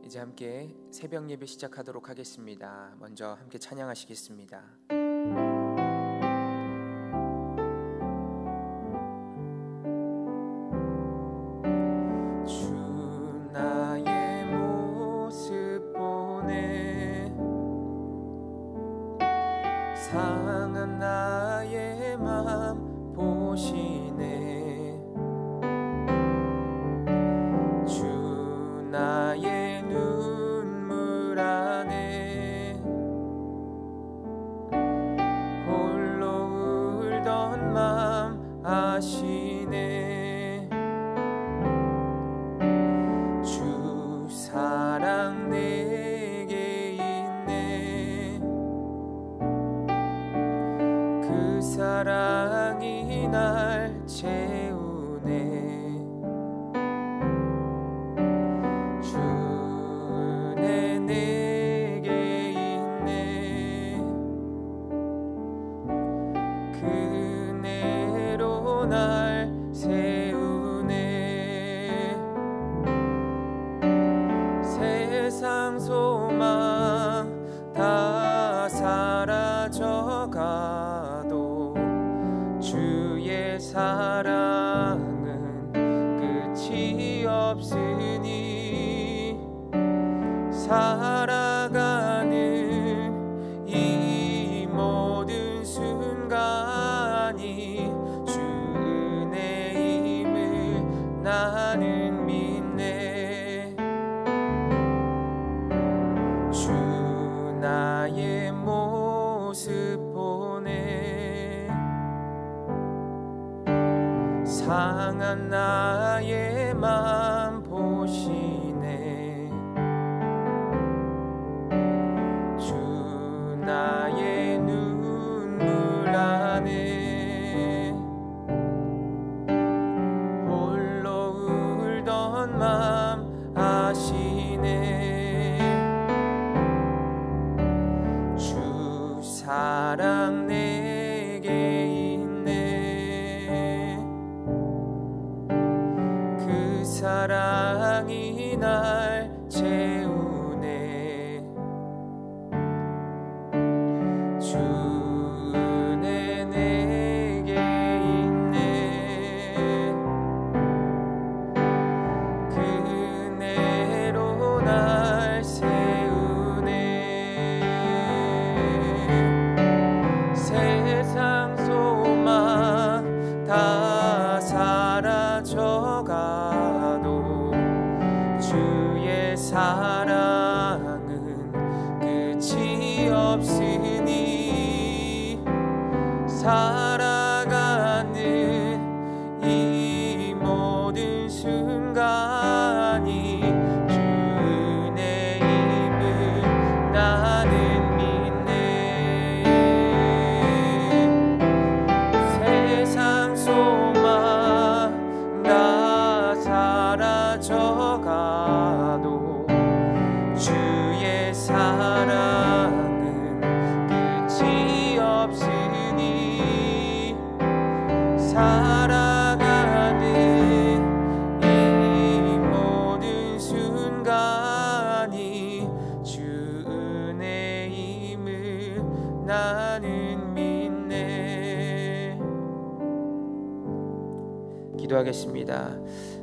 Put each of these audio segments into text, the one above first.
이제 함께 새벽 예배 시작하도록 하겠습니다. 먼저 함께 찬양하시겠습니다. 주 나의 모습 보네, 상한 나의 맘 보시네. 주 나의 눈물 안에 홀로 울던 맘 아시네. 주 사랑 내게 있네. 그 사랑이 날 채우네. 날 세우네. 세상 소망 다 사라져가도 주의 사랑은 끝이 없으니 살아가는 이 모든 순간이 나는 믿네. 주 나의 모습 보네, 상한 나의 맘 보시네. 주 나의 눈물 안에 맘 아시네. 주 사랑 내게 있네. 그 사랑이 날 채우네. 주네 내게 있네. 그네로 날 세우네. 세상 소망 다 사라져가도 주의 사랑은 끝이 없으니 살아가는 이 모든 순간이 주 은혜임을 나는 믿네. 세상 소망 다 사라져가도 주의 사랑은 끝이 없으니 살아가는 이 모든 순간이 주 은혜임을 나는 믿네. 기도하겠습니다.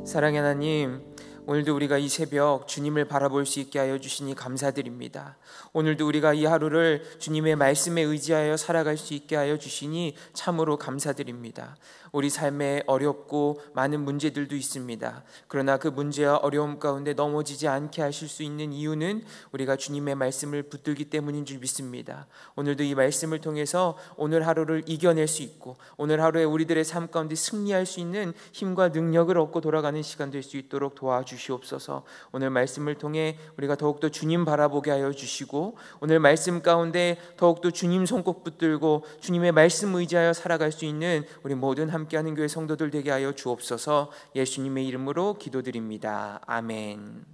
사랑의 하나님, 오늘도 우리가 이 새벽 주님을 바라볼 수 있게 하여 주시니 감사드립니다. 오늘도 우리가 이 하루를 주님의 말씀에 의지하여 살아갈 수 있게 하여 주시니 참으로 감사드립니다. 우리 삶에 어렵고 많은 문제들도 있습니다. 그러나 그 문제와 어려움 가운데 넘어지지 않게 하실 수 있는 이유는 우리가 주님의 말씀을 붙들기 때문인 줄 믿습니다. 오늘도 이 말씀을 통해서 오늘 하루를 이겨낼 수 있고 오늘 하루에 우리들의 삶 가운데 승리할 수 있는 힘과 능력을 얻고 돌아가는 시간 될 수 있도록 도와주시옵소서. 주시옵소서. 오늘 말씀을 통해 우리가 더욱더 주님 바라보게 하여 주시고, 오늘 말씀 가운데 더욱더 주님 손꼭 붙들고 주님의 말씀 의지하여 살아갈 수 있는 우리 모든 함께하는 교회 성도들 되게 하여 주옵소서. 예수님의 이름으로 기도드립니다. 아멘.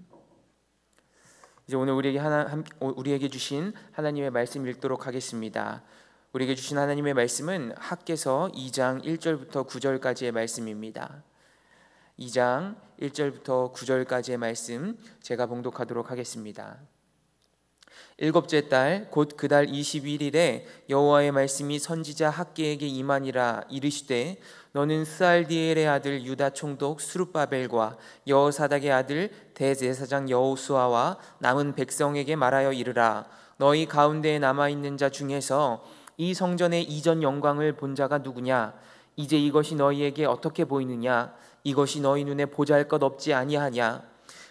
이제 오늘 우리에게 주신 하나님의 말씀 읽도록 하겠습니다. 우리에게 주신 하나님의 말씀은 학개서 2장 1절부터 9절까지의 말씀입니다. 2장 1절부터 9절까지의 말씀 제가 봉독하도록 하겠습니다. 일곱째 달 곧 그 달 21일에 여호와의 말씀이 선지자 학개에게 임하니라. 이르시되 너는 스알디엘의 아들 유다 총독 스룹바벨과 여호사닥의 아들 대제사장 여호수아와 남은 백성에게 말하여 이르라. 너희 가운데에 남아있는 자 중에서 이 성전의 이전 영광을 본 자가 누구냐? 이제 이것이 너희에게 어떻게 보이느냐? 이것이 너희 눈에 보잘것 없지 아니하냐?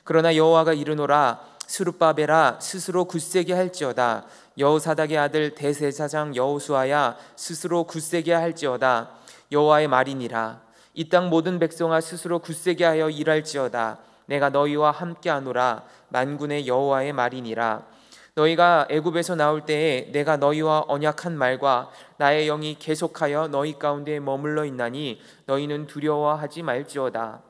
그러나 여호와가 이르노라. 스룹바벨아 스스로 굳세게 할지어다. 여호사닥의 아들 대제사장 여호수아야 스스로 굳세게 할지어다. 여호와의 말이니라. 이 땅 모든 백성아 스스로 굳세게 하여 일할지어다. 내가 너희와 함께하노라. 만군의 여호와의 말이니라. 너희가 애굽에서 나올 때에 내가 너희와 언약한 말과 나의 영이 계속하여 너희 가운데 머물러 있나니 너희는 두려워하지 말지어다.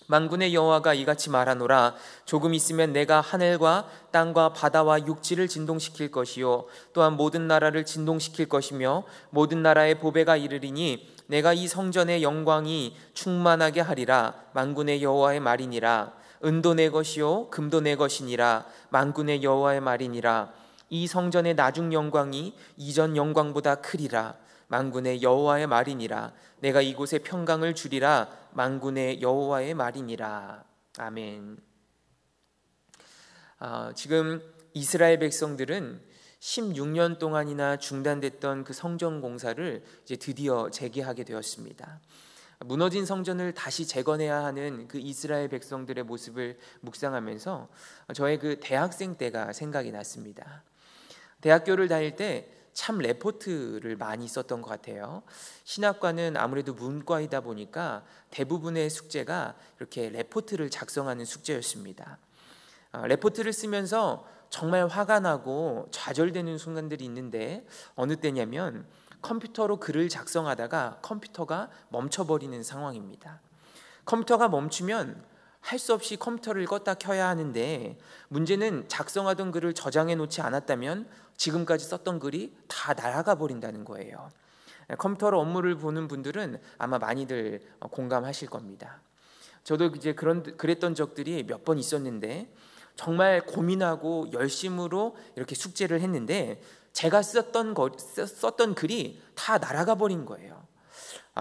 만군의 여호와가 이같이 말하노라. 조금 있으면 내가 하늘과 땅과 바다와 육지를 진동시킬 것이요 또한 모든 나라를 진동시킬 것이며 모든 나라의 보배가 이르리니 내가 이 성전의 영광이 충만하게 하리라. 만군의 여호와의 말이니라. 은도 내 것이요 금도 내 것이니라. 만군의 여호와의 말이니라. 이 성전의 나중 영광이 이전 영광보다 크리라. 만군의 여호와의 말이니라. 내가 이곳에 평강을 주리라. 만군의 여호와의 말이니라. 아멘. 지금 이스라엘 백성들은 16년 동안이나 중단됐던 그 성전 공사를 이제 드디어 재개하게 되었습니다. 무너진 성전을 다시 재건해야 하는 그 이스라엘 백성들의 모습을 묵상하면서 저의 그 대학생 때가 생각이 났습니다. 대학교를 다닐 때 참 레포트를 많이 썼던 것 같아요. 신학과는 아무래도 문과이다 보니까 대부분의 숙제가 이렇게 레포트를 작성하는 숙제였습니다. 레포트를 쓰면서 정말 화가 나고 좌절되는 순간들이 있는데 어느 때냐면 컴퓨터로 글을 작성하다가 컴퓨터가 멈춰버리는 상황입니다. 컴퓨터가 멈추면 할 수 없이 컴퓨터를 껐다 켜야 하는데 문제는 작성하던 글을 저장해 놓지 않았다면 지금까지 썼던 글이 다 날아가 버린다는 거예요. 컴퓨터로 업무를 보는 분들은 아마 많이들 공감하실 겁니다. 저도 이제 그랬던 적들이 몇 번 있었는데 정말 고민하고 열심으로 이렇게 숙제를 했는데 제가 썼던 글이 다 날아가 버린 거예요.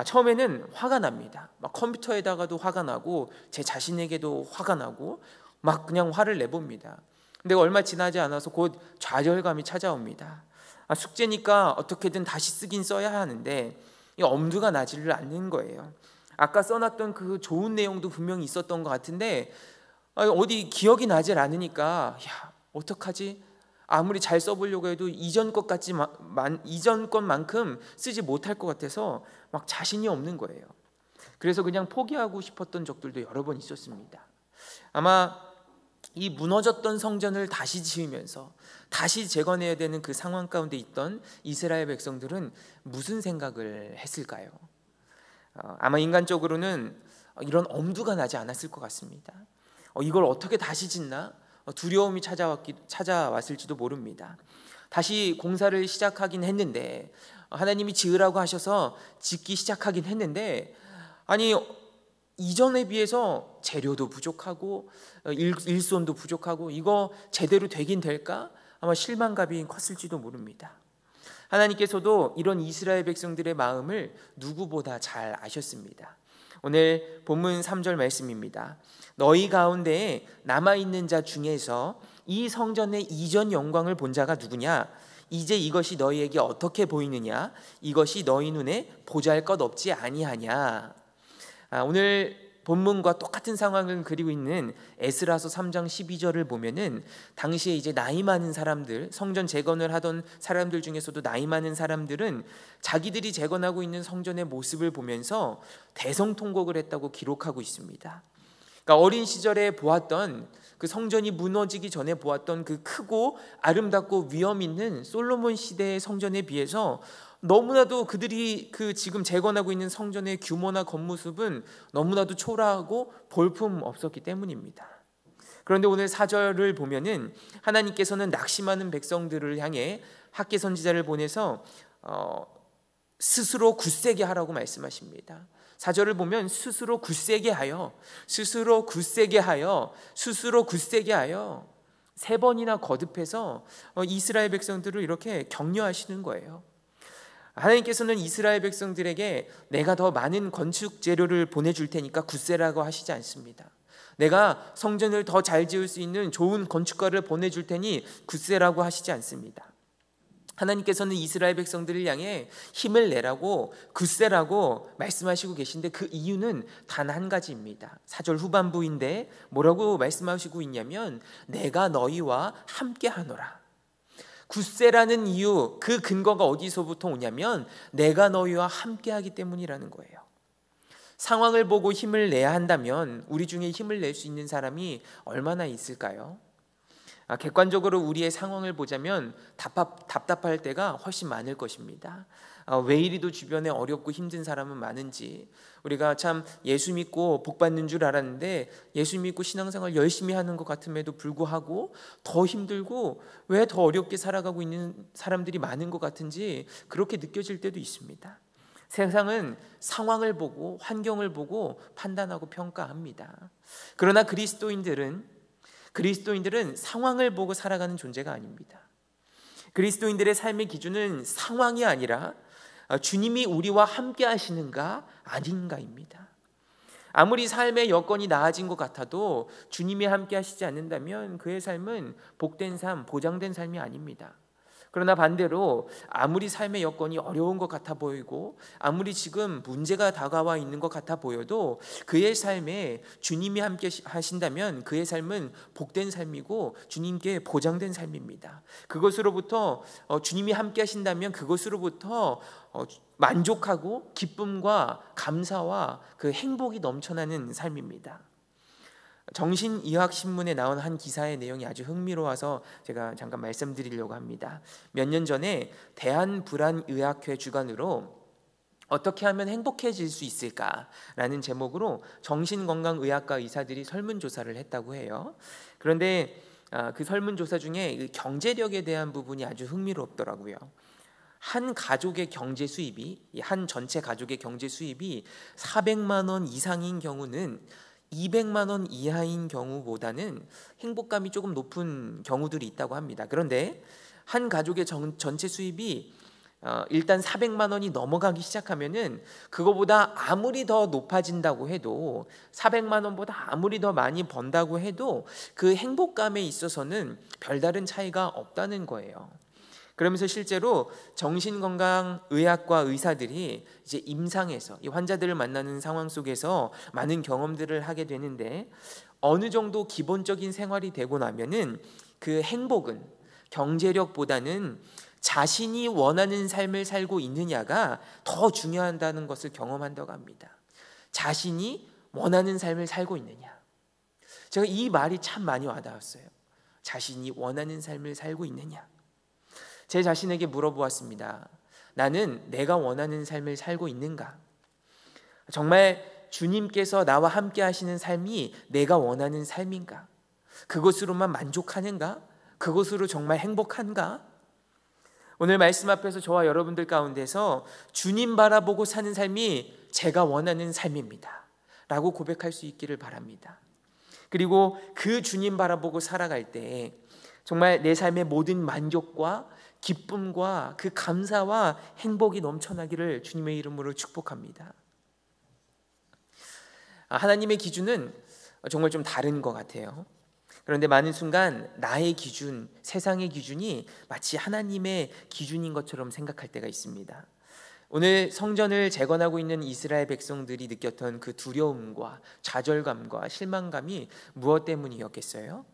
처음에는 화가 납니다. 막 컴퓨터에다가도 화가 나고 제 자신에게도 화가 나고 막 그냥 화를 내봅니다. 근데 얼마 지나지 않아서 곧 좌절감이 찾아옵니다. 숙제니까 어떻게든 다시 쓰긴 써야 하는데 이 엄두가 나지를 않는 거예요. 아까 써놨던 그 좋은 내용도 분명히 있었던 것 같은데 어디 기억이 나질 않으니까 어떡하지? 아무리 잘 써보려고 해도 이전 것만큼 쓰지 못할 것 같아서 막 자신이 없는 거예요. 그래서 그냥 포기하고 싶었던 적들도 여러 번 있었습니다. 아마 이 무너졌던 성전을 다시 지으면서 다시 재건해야 되는 그 상황 가운데 있던 이스라엘 백성들은 무슨 생각을 했을까요? 아마 인간적으로는 이런 엄두가 나지 않았을 것 같습니다. 이걸 어떻게 다시 짓나? 두려움이 찾아왔을지도 모릅니다. 다시 공사를 시작하긴 했는데 하나님이 지으라고 하셔서 짓기 시작하긴 했는데 이전에 비해서 재료도 부족하고 일손도 부족하고 이거 제대로 되긴 될까? 아마 실망감이 컸을지도 모릅니다. 하나님께서도 이런 이스라엘 백성들의 마음을 누구보다 잘 아셨습니다. 오늘 본문 3절 말씀입니다. 너희 가운데에 남아있는 자 중에서 이 성전의 이전 영광을 본 자가 누구냐? 이제 이것이 너희에게 어떻게 보이느냐? 이것이 너희 눈에 보잘것없지 아니하냐? 오늘 본문과 똑같은 상황을 그리고 있는 에스라서 3장 12절을 보면은 당시에 이제 나이 많은 사람들, 성전 재건을 하던 사람들 중에서도 나이 많은 사람들은 자기들이 재건하고 있는 성전의 모습을 보면서 대성통곡을 했다고 기록하고 있습니다. 그러니까 어린 시절에 보았던 그 성전이 무너지기 전에 보았던 그 크고 아름답고 위험 있는 솔로몬 시대의 성전에 비해서 너무나도 그들이 그 지금 재건하고 있는 성전의 규모나 겉모습은 너무나도 초라하고 볼품 없었기 때문입니다. 그런데 오늘 4절을 보면은 하나님께서는 낙심하는 백성들을 향해 학개 선지자를 보내서 스스로 굳세게 하라고 말씀하십니다. 4절을 보면 스스로 굳세게 하여, 스스로 굳세게 하여, 스스로 굳세게 하여 3번이나 거듭해서 이스라엘 백성들을 이렇게 격려하시는 거예요. 하나님께서는 이스라엘 백성들에게 내가 더 많은 건축 재료를 보내줄 테니까 굳세라고 하시지 않습니다. 내가 성전을 더 잘 지을 수 있는 좋은 건축가를 보내줄 테니 굳세라고 하시지 않습니다. 하나님께서는 이스라엘 백성들을 향해 힘을 내라고 굳세라고 말씀하시고 계신데 그 이유는 단 한 가지입니다. 4절 후반부인데 뭐라고 말씀하시고 있냐면 내가 너희와 함께 하노라. 굳세라는 이유, 그 근거가 어디서부터 오냐면 내가 너희와 함께 하기 때문이라는 거예요. 상황을 보고 힘을 내야 한다면 우리 중에 힘을 낼 수 있는 사람이 얼마나 있을까요? 객관적으로 우리의 상황을 보자면 답답할 때가 훨씬 많을 것입니다. 왜 이리도 주변에 어렵고 힘든 사람은 많은지, 우리가 참 예수 믿고 복 받는 줄 알았는데 예수 믿고 신앙생활 열심히 하는 것 같음에도 불구하고 더 힘들고 왜 더 어렵게 살아가고 있는 사람들이 많은 것 같은지 그렇게 느껴질 때도 있습니다. 세상은 상황을 보고 환경을 보고 판단하고 평가합니다. 그러나 그리스도인들은 상황을 보고 살아가는 존재가 아닙니다. 그리스도인들의 삶의 기준은 상황이 아니라 주님이 우리와 함께 하시는가 아닌가입니다. 아무리 삶의 여건이 나아진 것 같아도 주님이 함께 하시지 않는다면 그의 삶은 복된 삶, 보장된 삶이 아닙니다. 그러나 반대로 아무리 삶의 여건이 어려운 것 같아 보이고 아무리 지금 문제가 다가와 있는 것 같아 보여도 그의 삶에 주님이 함께 하신다면 그의 삶은 복된 삶이고 주님께 보장된 삶입니다. 그것으로부터 주님이 함께 하신다면 그것으로부터 만족하고 기쁨과 감사와 그 행복이 넘쳐나는 삶입니다. 정신의학신문에 나온 한 기사의 내용이 아주 흥미로워서 제가 잠깐 말씀드리려고 합니다. 몇 년 전에 대한불안의학회 주관으로 어떻게 하면 행복해질 수 있을까라는 제목으로 정신건강의학과 의사들이 설문조사를 했다고 해요. 그런데 그 설문조사 중에 경제력에 대한 부분이 아주 흥미롭더라고요. 한 가족의 경제 수입이, 한 전체 가족의 경제 수입이 400만 원 이상인 경우는 200만 원 이하인 경우보다는 행복감이 조금 높은 경우들이 있다고 합니다. 그런데 한 가족의 전체 수입이 일단 400만 원이 넘어가기 시작하면은 그거보다 아무리 더 높아진다고 해도 400만 원보다 아무리 더 많이 번다고 해도 그 행복감에 있어서는 별다른 차이가 없다는 거예요. 그러면서 실제로 정신건강의학과 의사들이 이제 임상에서 이 환자들을 만나는 상황 속에서 많은 경험들을 하게 되는데 어느 정도 기본적인 생활이 되고 나면은 그 행복은 경제력보다는 자신이 원하는 삶을 살고 있느냐가 더 중요하다는 것을 경험한다고 합니다. 자신이 원하는 삶을 살고 있느냐. 제가 이 말이 참 많이 와닿았어요. 자신이 원하는 삶을 살고 있느냐. 제 자신에게 물어보았습니다. 나는 내가 원하는 삶을 살고 있는가? 정말 주님께서 나와 함께 하시는 삶이 내가 원하는 삶인가? 그것으로만 만족하는가? 그것으로 정말 행복한가? 오늘 말씀 앞에서 저와 여러분들 가운데서 주님 바라보고 사는 삶이 제가 원하는 삶입니다 라고 고백할 수 있기를 바랍니다. 그리고 그 주님 바라보고 살아갈 때 정말 내 삶의 모든 만족과 기쁨과 그 감사와 행복이 넘쳐나기를 주님의 이름으로 축복합니다. 하나님의 기준은 정말 좀 다른 것 같아요. 그런데 많은 순간 나의 기준, 세상의 기준이 마치 하나님의 기준인 것처럼 생각할 때가 있습니다. 오늘 성전을 재건하고 있는 이스라엘 백성들이 느꼈던 그 두려움과 좌절감과 실망감이 무엇 때문이었겠어요?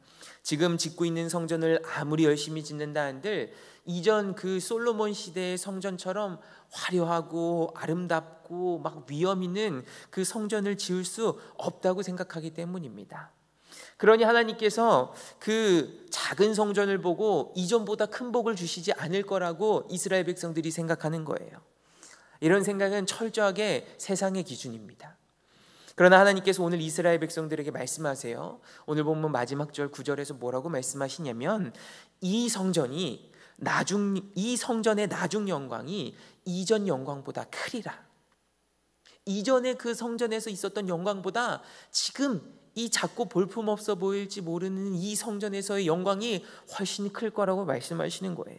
지금 짓고 있는 성전을 아무리 열심히 짓는다 한들 이전 그 솔로몬 시대의 성전처럼 화려하고 아름답고 막 위엄 있는 그 성전을 지을 수 없다고 생각하기 때문입니다. 그러니 하나님께서 그 작은 성전을 보고 이전보다 큰 복을 주시지 않을 거라고 이스라엘 백성들이 생각하는 거예요. 이런 생각은 철저하게 세상의 기준입니다. 그러나 하나님께서 오늘 이스라엘 백성들에게 말씀하세요. 오늘 본문 마지막 절 9절에서 뭐라고 말씀하시냐면 이 성전의 나중 영광이 이전 영광보다 크리라. 이전에 그 성전에서 있었던 영광보다 지금 이 작고 볼품없어 보일지 모르는 이 성전에서의 영광이 훨씬 클 거라고 말씀하시는 거예요.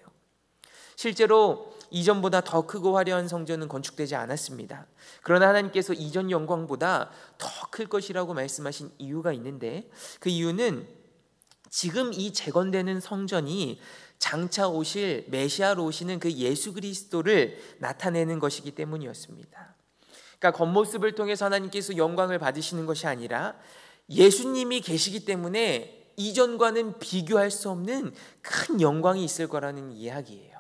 실제로 이전보다 더 크고 화려한 성전은 건축되지 않았습니다. 그러나 하나님께서 이전 영광보다 더 클 것이라고 말씀하신 이유가 있는데, 그 이유는 지금 이 재건되는 성전이 장차 오실 메시아로 오시는 그 예수 그리스도를 나타내는 것이기 때문이었습니다. 그러니까 겉모습을 통해서 하나님께서 영광을 받으시는 것이 아니라 예수님이 계시기 때문에 이전과는 비교할 수 없는 큰 영광이 있을 거라는 이야기예요.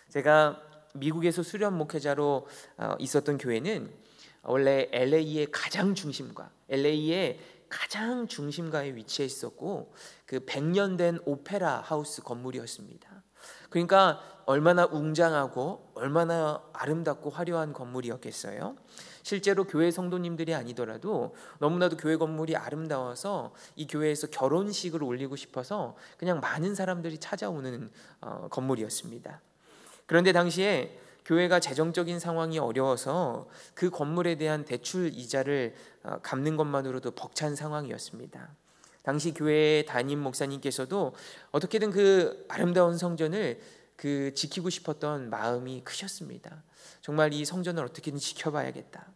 제가 미국에서 수련 목회자로 있었던 교회는 원래 LA의 가장 중심가에 위치해 있었고 그 100년 된 오페라 하우스 건물이었습니다. 그러니까 얼마나 웅장하고 얼마나 아름답고 화려한 건물이었겠어요. 실제로 교회 성도님들이 아니더라도 너무나도 교회 건물이 아름다워서 이 교회에서 결혼식을 올리고 싶어서 그냥 많은 사람들이 찾아오는 건물이었습니다. 그런데 당시에 교회가 재정적인 상황이 어려워서 그 건물에 대한 대출 이자를 갚는 것만으로도 벅찬 상황이었습니다. 당시 교회 담임 목사님께서도 어떻게든 그 아름다운 성전을 지키고 싶었던 마음이 크셨습니다. 정말 이 성전을 어떻게든 지켜봐야겠다.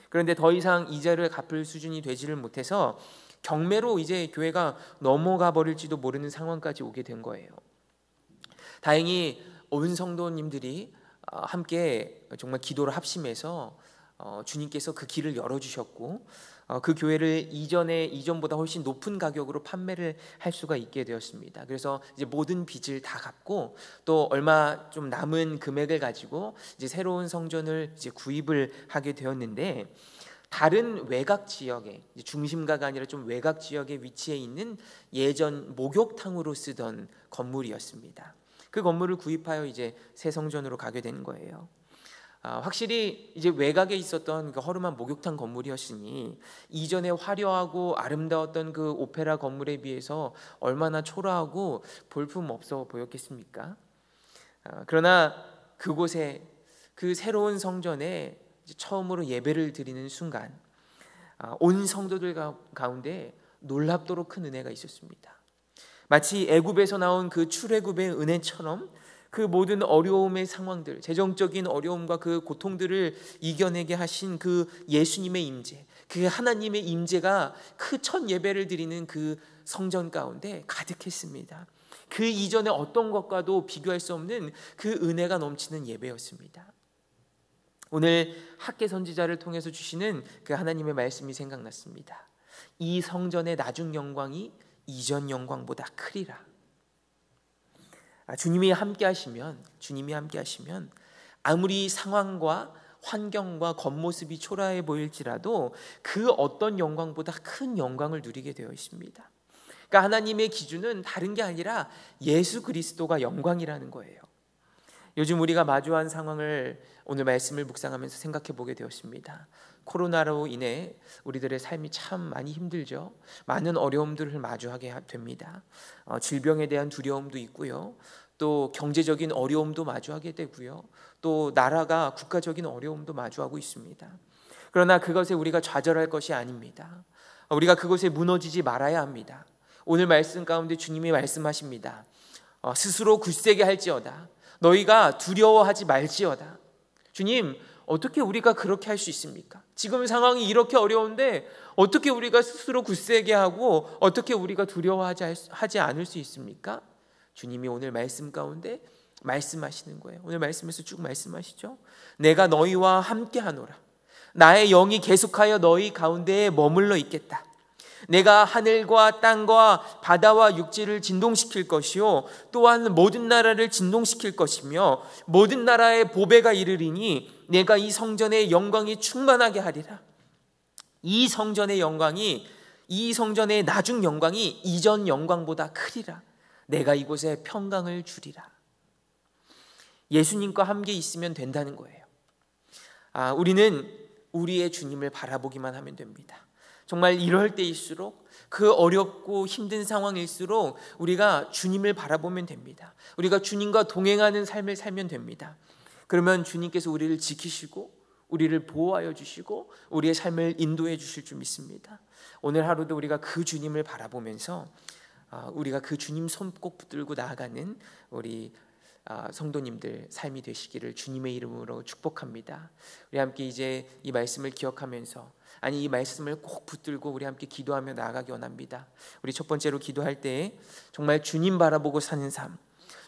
그런데 더 이상 이자를 갚을 수준이 되지를 못해서 경매로 이제 교회가 넘어가 버릴지도 모르는 상황까지 오게 된 거예요. 다행히 온 성도님들이 함께 정말 기도를 합심해서 주님께서 그 길을 열어주셨고 그 교회를 이전보다 훨씬 높은 가격으로 판매를 할 수가 있게 되었습니다. 그래서 이제 모든 빚을 다 갚고 또 얼마 좀 남은 금액을 가지고 이제 새로운 성전을 이제 구입을 하게 되었는데, 다른 외곽 지역에, 중심가가 아니라 좀 외곽 지역에 위치해 있는 예전 목욕탕으로 쓰던 건물이었습니다. 그 건물을 구입하여 이제 새 성전으로 가게 된 거예요. 확실히 이제 외곽에 있었던 그 허름한 목욕탕 건물이었으니 이전에 화려하고 아름다웠던 그 오페라 건물에 비해서 얼마나 초라하고 볼품 없어 보였겠습니까? 그러나 그곳에 그 새로운 성전에 처음으로 예배를 드리는 순간 온 성도들 가운데 놀랍도록 큰 은혜가 있었습니다. 마치 애굽에서 나온 그 출애굽의 은혜처럼 그 모든 어려움의 상황들, 재정적인 어려움과 그 고통들을 이겨내게 하신 그 예수님의 임재, 그 하나님의 임재가 그 첫 예배를 드리는 그 성전 가운데 가득했습니다. 그 이전에 어떤 것과도 비교할 수 없는 그 은혜가 넘치는 예배였습니다. 오늘 학개 선지자를 통해서 주시는 그 하나님의 말씀이 생각났습니다. 이 성전의 나중 영광이 이전 영광보다 크리라. 주님이 함께 하시면 아무리 상황과 환경과 겉모습이 초라해 보일지라도 그 어떤 영광보다 큰 영광을 누리게 되어 있습니다. 그러니까 하나님의 기준은 다른 게 아니라 예수 그리스도가 영광이라는 거예요. 요즘 우리가 마주한 상황을 오늘 말씀을 묵상하면서 생각해 보게 되었습니다. 코로나로 인해 우리들의 삶이 참 많이 힘들죠. 많은 어려움들을 마주하게 됩니다. 질병에 대한 두려움도 있고요. 또 경제적인 어려움도 마주하게 되고요. 또 나라가 국가적인 어려움도 마주하고 있습니다. 그러나 그것에 우리가 좌절할 것이 아닙니다. 우리가 그것에 무너지지 말아야 합니다. 오늘 말씀 가운데 주님이 말씀하십니다. 스스로 굳세게 할지어다. 너희가 두려워하지 말지어다. 주님, 어떻게 우리가 그렇게 할 수 있습니까? 지금 상황이 이렇게 어려운데 어떻게 우리가 스스로 굳세게 하고 어떻게 우리가 두려워하지 않을 수 있습니까? 주님이 오늘 말씀 가운데 말씀하시는 거예요. 오늘 말씀에서 쭉 말씀하시죠. 내가 너희와 함께 하노라. 나의 영이 계속하여 너희 가운데에 머물러 있겠다. 내가 하늘과 땅과 바다와 육지를 진동시킬 것이요 또한 모든 나라를 진동시킬 것이며 모든 나라의 보배가 이르리니 내가 이 성전의 영광이 충만하게 하리라. 이 성전의 영광이, 이 성전의 나중 영광이 이전 영광보다 크리라. 내가 이곳에 평강을 주리라. 예수님과 함께 있으면 된다는 거예요. 우리는 우리의 주님을 바라보기만 하면 됩니다. 정말 이럴 때일수록, 그 어렵고 힘든 상황일수록 우리가 주님을 바라보면 됩니다. 우리가 주님과 동행하는 삶을 살면 됩니다. 그러면 주님께서 우리를 지키시고 우리를 보호하여 주시고 우리의 삶을 인도해 주실 줄 믿습니다. 오늘 하루도 우리가 그 주님을 바라보면서 우리가 그 주님 손 꼭 붙들고 나아가는 우리 성도님들 삶이 되시기를 주님의 이름으로 축복합니다. 우리 함께 이제 이 말씀을 기억하면서, 이 말씀을 꼭 붙들고 우리 함께 기도하며 나아가기 원합니다. 우리 첫 번째로 기도할 때 정말 주님 바라보고 사는 삶,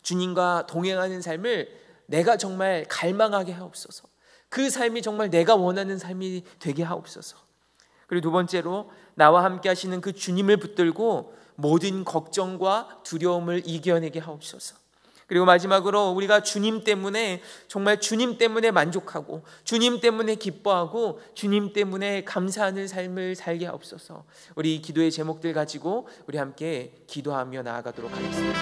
주님과 동행하는 삶을 내가 정말 갈망하게 하옵소서. 그 삶이 정말 내가 원하는 삶이 되게 하옵소서. 그리고 두 번째로 나와 함께 하시는 그 주님을 붙들고 모든 걱정과 두려움을 이겨내게 하옵소서. 그리고 마지막으로 우리가 주님 때문에, 정말 주님 때문에 만족하고 주님 때문에 기뻐하고 주님 때문에 감사하는 삶을 살게 하옵소서. 우리 기도의 제목들 가지고 우리 함께 기도하며 나아가도록 하겠습니다.